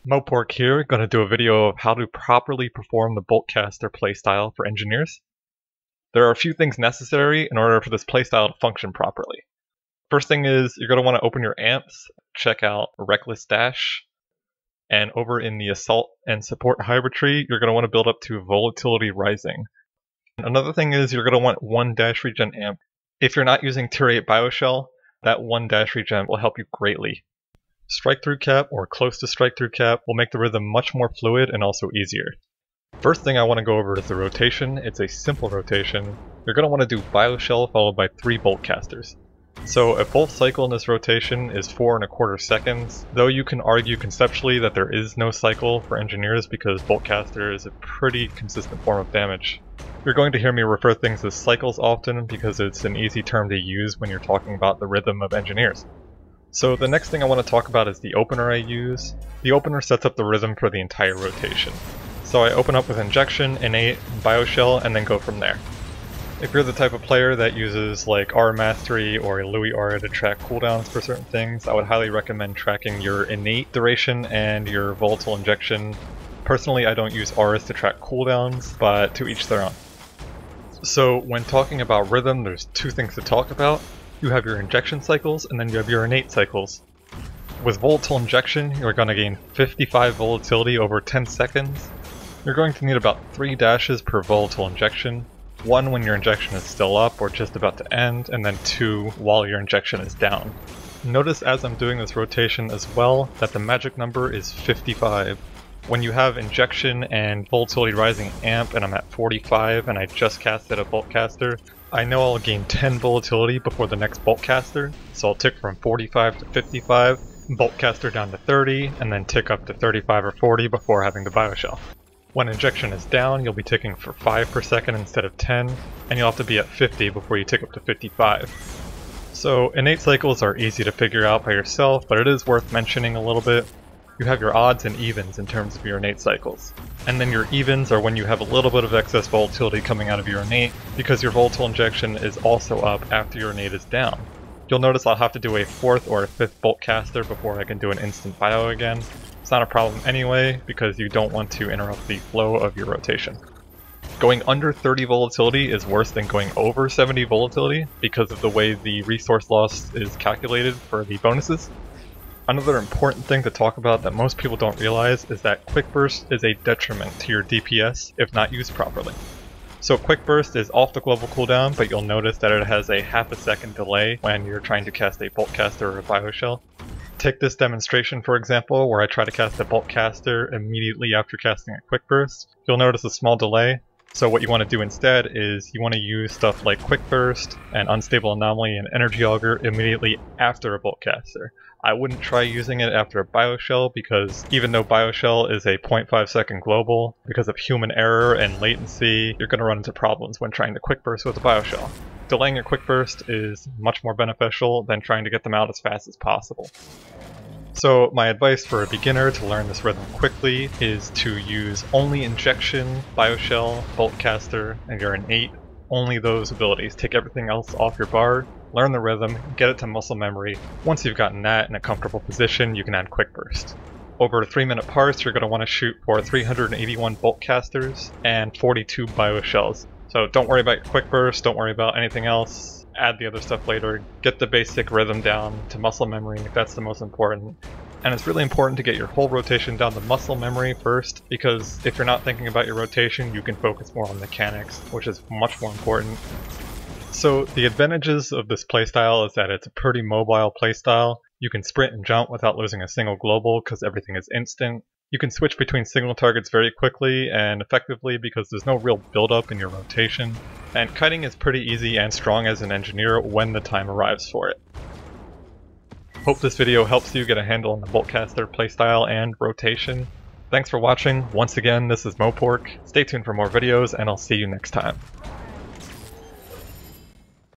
Moepork here, going to do a video of how to properly perform the Boltcaster playstyle for engineers. There are a few things necessary in order for this playstyle to function properly. First thing is, you're going to want to open your amps, check out Reckless Dash, and over in the Assault and Support hybrid tree, you're going to want to build up to Volatility Rising. Another thing is, you're going to want one dash regen amp. If you're not using Tier 8 Bioshell, that one dash regen will help you greatly. Strike-through cap, or close to strike-through cap, will make the rhythm much more fluid and also easier. First thing I want to go over is the rotation. It's a simple rotation. You're going to want to do Bioshell followed by 3 Boltcasters. So a Bolt cycle in this rotation is 4¼ seconds, though you can argue conceptually that there is no cycle for engineers because Boltcaster is a pretty consistent form of damage. You're going to hear me refer to things as cycles often because it's an easy term to use when you're talking about the rhythm of engineers. So the next thing I want to talk about is the opener I use. The opener sets up the rhythm for the entire rotation. So I open up with Injection, Innate, Bioshell, and then go from there. If you're the type of player that uses like R Mastery or a Louis Aura to track cooldowns for certain things, I would highly recommend tracking your Innate duration and your Volatile Injection. Personally, I don't use Auras to track cooldowns, but to each their own. So when talking about rhythm, there's 2 things to talk about. You have your injection cycles, and then you have your innate cycles. With Volatile Injection, you're going to gain 55 volatility over 10 seconds. You're going to need about 3 dashes per Volatile Injection. 1 when your injection is still up or just about to end, and then 2 while your injection is down. Notice as I'm doing this rotation as well that the magic number is 55. When you have Injection and Volatility Rising amp and I'm at 45 and I just casted a Boltcaster, I know I'll gain 10 volatility before the next Boltcaster, so I'll tick from 45 to 55, Boltcaster down to 30, and then tick up to 35 or 40 before having the Bioshell. When Injection is down, you'll be ticking for 5 per second instead of 10, and you'll have to be at 50 before you tick up to 55. So innate cycles are easy to figure out by yourself, but it is worth mentioning a little bit. You have your odds and evens in terms of your innate cycles. And then your evens are when you have a little bit of excess volatility coming out of your innate, because your Volatile Injection is also up after your innate is down. You'll notice I'll have to do a 4th or a 5th Boltcaster before I can do an instant bio again. It's not a problem anyway, because you don't want to interrupt the flow of your rotation. Going under 30 volatility is worse than going over 70 volatility, because of the way the resource loss is calculated for the bonuses. Another important thing to talk about that most people don't realize is that Quick Burst is a detriment to your DPS if not used properly. So Quick Burst is off the global cooldown, but you'll notice that it has a ½ second delay when you're trying to cast a Boltcaster or a Bioshell. Take this demonstration for example, where I try to cast a Boltcaster immediately after casting a Quick Burst. You'll notice a small delay. So what you want to do instead is you want to use stuff like Quick Burst and Unstable Anomaly and Energy Auger immediately after a Boltcaster. I wouldn't try using it after a Bioshell because even though Bioshell is a 0.5 second global, because of human error and latency, you're going to run into problems when trying to Quick Burst with a Bioshell. Delaying a Quick Burst is much more beneficial than trying to get them out as fast as possible. So my advice for a beginner to learn this rhythm quickly is to use only Injection, Bioshell, Boltcaster, and your innate. Only those abilities. Take everything else off your bar, learn the rhythm, get it to muscle memory. Once you've gotten that in a comfortable position, you can add Quick Burst. Over 3-minute parts, you're going to want to shoot for 381 Boltcasters and 42 Bioshells. So don't worry about your Quick Burst, don't worry about anything else. Add the other stuff later. Get the basic rhythm down to muscle memory, that's the most important. And it's really important to get your whole rotation down to muscle memory first, because if you're not thinking about your rotation, you can focus more on mechanics, which is much more important. So the advantages of this playstyle is that it's a pretty mobile playstyle. You can sprint and jump without losing a single global because everything is instant. You can switch between single targets very quickly and effectively because there's no real build-up in your rotation. And kiting is pretty easy and strong as an engineer when the time arrives for it. Hope this video helps you get a handle on the Boltcaster playstyle and rotation. Thanks for watching. Once again, this is Moepork. Stay tuned for more videos and I'll see you next time.